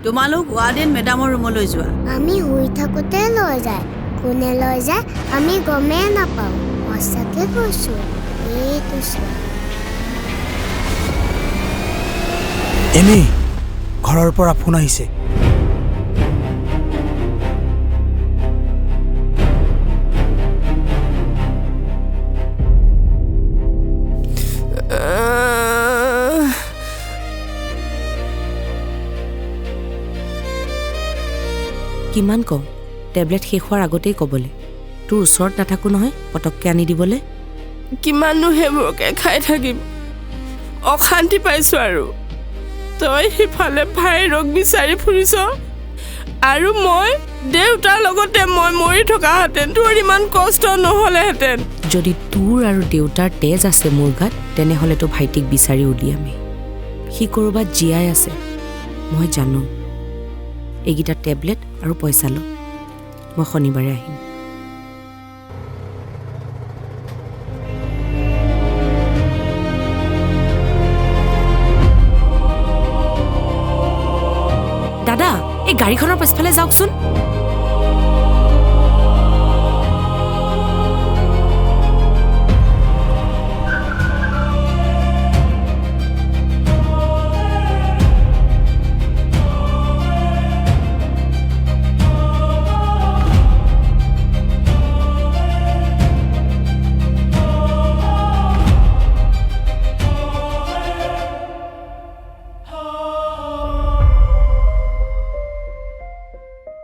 তোমালোক ৱাৰ্ডেন মেডামৰ ৰুমলৈ যোৱা। আমি শুই থাকোঁতে লৈ যায়, কোনে লৈ যায় আমি গমেই নাপাওঁ। সঁচাকে কৈছো, এইটো চোৱা। এনেই ঘৰৰ পৰা ফোন আহিছে। কিমান কওঁ টেবলেট শেষ হোৱাৰ আগতেই ক'বলৈ, তোৰ ওচৰত নাথাকো নহয় পটককৈ আনি দিবলৈ। কিমাননো সেইবোৰকে খাই থাকিম, অশান্তি পাইছো। আৰু তই সিফালে ভাইৰক বিচাৰি ফুৰিছ, আৰু মই দেউতাৰ লগতে মই মৰি থকাহেঁতেন তোৰ ইমান কষ্ট নহ'লেহেঁতেন। যদি তোৰ আৰু দেউতাৰ তেজ আছে মোৰ গাত, তেনেহ'লেতো ভাইটিক বিচাৰি উলিয়ামেই। সি ক'ৰবাত জীয়াই আছে, মই জানো। এইকেইটা টেবলেট আৰু পইচা ল, মই শনিবাৰে আহিম। দাদা, এই গাড়ীখনৰ পিছফালে যাওকচোন।